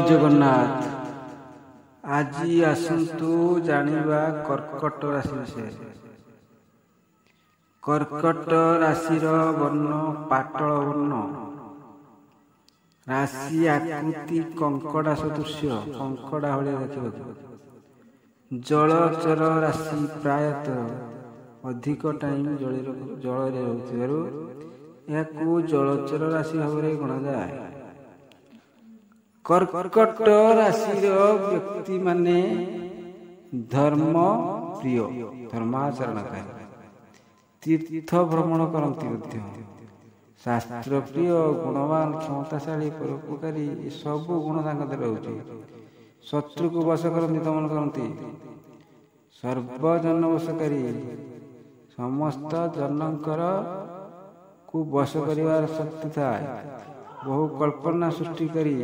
ଜଗନ୍ନାଥ। ଆଜି ଆସନ୍ତୁ ଜାଣିବା କର୍କଟ ରାଶି ବିଷୟରେ। କର୍କଟ ରାଶିର ବର୍ଣ୍ଣ ପାଟଳ ବର୍ଣ୍ଣ। ରାଶି ଆକୃତି କଙ୍କଡା ସଦୃଶ୍ୟ, କଙ୍କଡା ଭଳିଆ ଦେଖିବାକୁ। ଜଳଚର ରାଶି, ପ୍ରାୟତଃ ଅଧିକ ଟାଇମ ଜଳରେ ରହୁଥିବାରୁ ଏହାକୁ ଜଳଚର ରାଶି ଭାବରେ ଗଣାଯାଏ। କର୍କଟ ରାଶିର ବ୍ୟକ୍ତିମାନେ ଧର୍ମ ପ୍ରିୟ, ଧର୍ମାଚରଣକାରୀ, ତୀର୍ଥ ଭ୍ରମଣ କରନ୍ତି ମଧ୍ୟ। ଶାସ୍ତ୍ର ପ୍ରିୟ, ଗୁଣବାନ, କ୍ଷମତାଶାଳୀ, ପରୋପକାରୀ ଏସବୁ ଗୁଣ ତାଙ୍କ ଦେହରେ ରହୁଛି। ଶତ୍ରୁକୁ ବଶ କରନ୍ତି, ଦମନ କରନ୍ତି। ସର୍ବଜନ ବଶକାରୀ, ସମସ୍ତ ଜନଙ୍କର କୁ ବଶ କରିବାର ଶକ୍ତି ଥାଏ। ବହୁ କଳ୍ପନା ସୃଷ୍ଟିକାରୀ,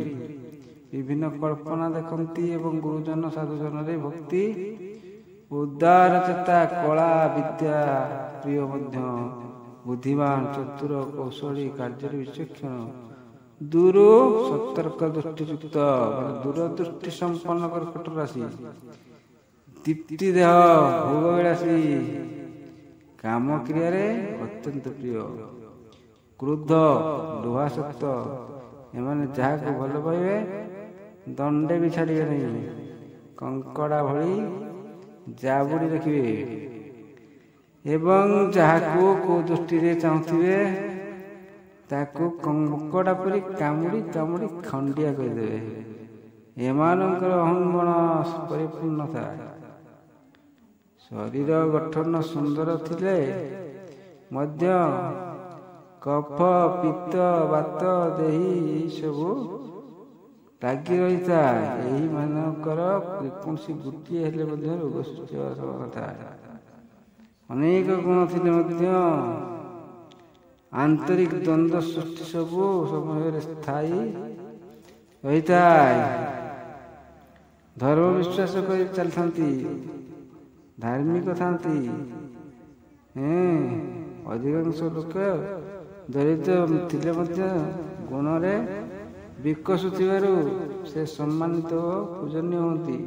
ବିଭିନ୍ନ କଳ୍ପନା ଦେଖନ୍ତି ଏବଂ ଗୁରୁଜନ ସାଧୁଜନରେ ଭକ୍ତି, ଉଦାରଚେତା, କଳା ବିଦ୍ୟା ପ୍ରିୟ ମଧ୍ୟ। ବୁଦ୍ଧିମାନ, ଚତୁର, କୌଶଳୀ, କାର୍ଯ୍ୟରେ ବିଚକ୍ଷଣ, ଦୂର ସତର୍କ ଦୃଷ୍ଟିଯୁକ୍ତ, ଦୂରଦୃଷ୍ଟି ସମ୍ପନ୍ନ କର୍କଟ ରାଶି। ଦୀପ୍ତି ଦେହ, ଭୋଗବିଳାସୀ, କାମ କ୍ରିୟାରେ ଅତ୍ୟନ୍ତ ପ୍ରିୟ। କ୍ରୋଧ, ଲୋଭାସକ୍ତ, ଏମାନେ ଯାହାକୁ ଭଲ ପାଇବେ ଦଣ୍ଡେ ବି ଛାଡ଼ିବେ ନାହିଁ। କଙ୍କଡା ଭଳି ଜାବୁଡ଼ି ରଖିବେ ଏବଂ ଯାହାକୁ କୋଉ ଦୃଷ୍ଟିରେ ଚାହୁଁଥିବେ ତାକୁ କଙ୍କଡା ପରି କାମୁଡ଼ି କାମୁଡ଼ି ଖଣ୍ଡିଆ କରିଦେବେ। ଏମାନଙ୍କର ଅହଂବଣ ପରିପୂର୍ଣ୍ଣ ଥାଏ। ଶରୀର ଗଠନ ସୁନ୍ଦର ଥିଲେ ମଧ୍ୟ କଫ, ପିତ୍ତ, ବାତ, ଦେହି ଏହିସବୁ ଲାଗି ରହିଥାଏ। ଏହିମାନଙ୍କର ଯେକୌଣସି ଗୋଟିଏ ହେଲେ ମଧ୍ୟ ରୋଗ ସୃଷ୍ଟି ହେବାର ସମ୍ଭାବନା ଥାଏ। ଅନେକ ଗୁଣ ଥିଲେ ମଧ୍ୟ ଆନ୍ତରିକ ଦ୍ୱନ୍ଦ୍ୱ ସୃଷ୍ଟି ସବୁ ସମୟରେ ସ୍ଥାୟୀ ରହିଥାଏ। ଧର୍ମ ବିଶ୍ୱାସ କରି ଚାଲିଥାନ୍ତି, ଧାର୍ମିକ ଥାନ୍ତି। ଅଧିକାଂଶ ଲୋକ ଦରିଦ୍ର ଥିଲେ ମଧ୍ୟ ଗୁଣରେ ବିକଶୁଥିବାରୁ ସେ ସମ୍ମାନିତ ଓ ପୂଜନୀୟ ହୁଅନ୍ତି।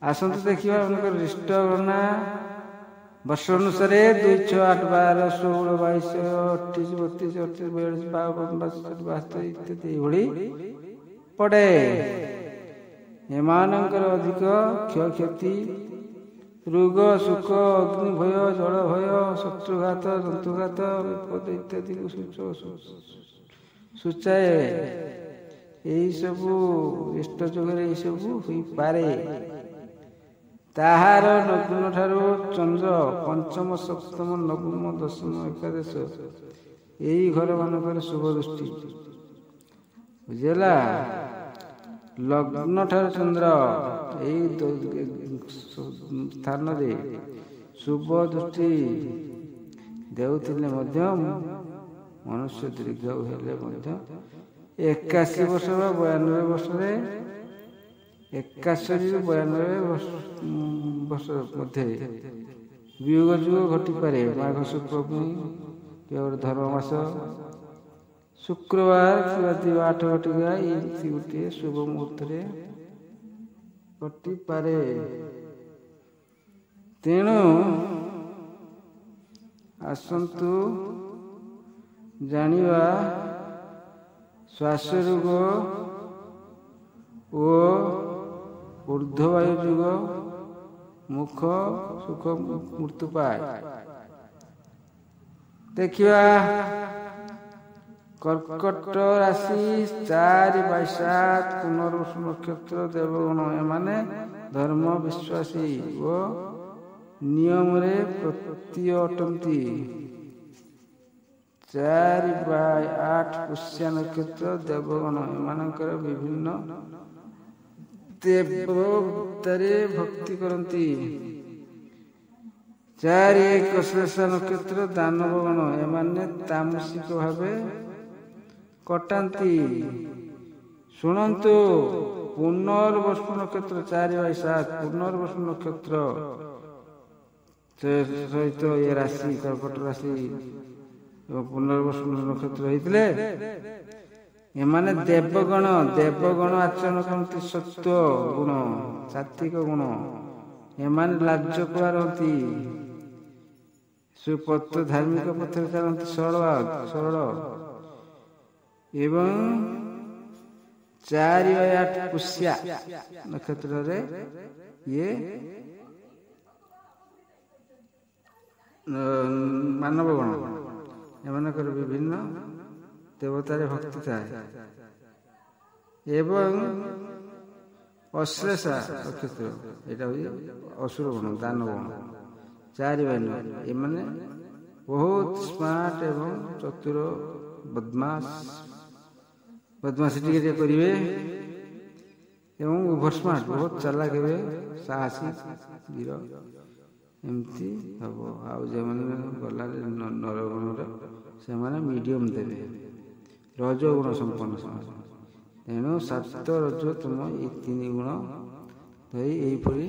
ଆସନ୍ତୁ ଦେଖିବା ଆପଣଙ୍କର ରିଷ୍ଟ ଗଣନା ବର୍ଷ ଅନୁସାରେ 2, 6, 8, 12, 16, 22, 28, 32, 38, 42, 52, 63, 72 ଏଇଭଳି ପଡ଼େ। ଏମାନଙ୍କର ଅଧିକ କ୍ଷୟକ୍ଷତି, ରୋଗ, ସୁଖ, ଅଗ୍ନି ଭୟ, ଜଳ ଭୟ, ଶତ୍ରୁଘାତ, ଜନ୍ତୁଘାତ, ବିପଦ ଇତ୍ୟାଦିକୁ ସୂଚାଏ। ଏହିସବୁ ଇଷ୍ଟ ଯୋଗରେ ଏହିସବୁ ହୋଇପାରେ। ତାହାର ନଗ୍ନ ଠାରୁ ଚନ୍ଦ୍ର ପଞ୍ଚମ, ସପ୍ତମ, ନବମ, ଦଶମ, ଏକାଦଶ ଏହି ଘର ମାନଙ୍କରେ ଶୁଭ ଦୃଷ୍ଟି। ବୁଝିହେଲା? ଲଗ୍ନ ଠାରୁ ଚନ୍ଦ୍ର ଏହି ସ୍ଥାନରେ ଶୁଭ ଦୃଷ୍ଟି ଦେଉଥିଲେ ମଧ୍ୟ ମନୁଷ୍ୟ ଦୀର୍ଘାୟୁ ହେଲେ ମଧ୍ୟ 81 ବର୍ଷ ବା 92 ବର୍ଷରେ, 81 ରୁ 92 ବର୍ଷ ମଧ୍ୟରେ ବିୟୋଗ ଯୁଗ ଘଟିପାରେ। ମାଘ ଶୁକ୍ଳ ଗୋଟେ ଧର୍ମ ମାସ, ଶୁକ୍ରବାର କିମ୍ବା 8 ଘଟିକା ଏମିତି ଗୋଟିଏ ଶୁଭ ମୁହୂର୍ତ୍ତରେ ଘଟିପାରେ। ତେଣୁ ଆସନ୍ତୁ ଜାଣିବା ଶ୍ୱାସ ରୋଗ ଓ ଉର୍ଦ୍ଧ୍ୱବାୟୁ ଯୋଗ ମୁଖ ସୁଖ ମୃତ୍ୟୁ ପାଏ। ଦେଖିବା କର୍କଟ ରାଶି 4, ବୈଶାଖ, ପୁନର୍ବସୁ ନକ୍ଷତ୍ର, ଦେବଗଣ ଏମାନେ ଧର୍ମ ବିଶ୍ୱାସୀ ଓ ନିୟମରେ ପ୍ରତ୍ୟୟ ଅଟନ୍ତି। 4 ବା 8 ପୁଷ୍ୟା ନକ୍ଷତ୍ର, ଦେବଗଣ ଏମାନଙ୍କର ବିଭିନ୍ନ ଦେବତାରେ ଭକ୍ତି କରନ୍ତି। 4, 1 ଶ୍ଳେଷା ନକ୍ଷତ୍ର, ଦାନବଗଣ ଏମାନେ ତାମସିକ ଭାବେ କଟାନ୍ତି। ଶୁଣନ୍ତୁ, ପୁନର୍ବସୁ ନକ୍ଷତ୍ର 4 ବା 7 ପୁନର୍ବସୁ ନକ୍ଷତ୍ର ସହିତ ଏ ରାଶି କର୍କଟ ରାଶି ଏବଂ ପୁନର୍ବସୁ ନକ୍ଷତ୍ର ହେଇଥିଲେ ଏମାନେ ଦେବଗଣ ଆଚରଣ କରନ୍ତି ସତ୍ୱ ଗୁଣ ସାତ୍ଵିକ ଗୁଣ। ଏମାନେ ଲାଜକୁଳା ରହନ୍ତି, ସୁପଥ ଧାର୍ମିକ ପଥରେ ଚାଲନ୍ତି ସରଳ ଏବଂ 4/8 ପୁଷ୍ୟା ନକ୍ଷତ୍ରରେ ଇଏ ମାନବ ଗଣ। ଏମାନଙ୍କର ବିଭିନ୍ନ ଦେବତାରେ ଭକ୍ତି ଥାଏ। ଏବଂ ଅଶ୍ଲେଷା ନକ୍ଷତ୍ର, ଏଇଟା ହେଉଛି ଅସୁର ଗଣ ଦାନବ ଗଣ 4/9। ଏମାନେ ବହୁତ ସ୍ମାର୍ଟ ଏବଂ ଚତୁର ବଦମାସି ଟିକେ କରିବେ ଏବଂ ଓଭର ସ୍ମାର୍ଟ ବହୁତ ଚାଲାକ ହେବେ, ସାହସୀ ବୀର ଏମିତି ହବ। ଆଉ ଯେଉଁମାନେ ଗଲାରେ ନରଗଣର ସେମାନେ ମିଡ଼ିୟମ ଦେବେ, ରଜଗୁଣ ସମ୍ପନ୍ନ ସେମାନେ। ତେଣୁ ସାତ ରଜ ତମ ଏଇ 3 ଗୁଣ ଧରି ଏହିପରି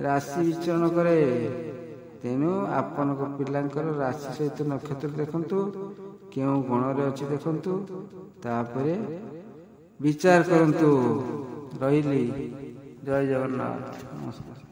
ରାଶି ବିଚରଣ କରେ। ତେଣୁ ଆପଣଙ୍କ ପିଲାଙ୍କର ରାଶି ସହିତ ନକ୍ଷତ୍ର ଦେଖନ୍ତୁ, କେଉଁ ଗଣରେ ଅଛି ଦେଖନ୍ତୁ, ତାପରେ ବିଚାର କରନ୍ତୁ। ରହିଲି, ଜୟ ଜଗନ୍ନାଥ, ନମସ୍କାର।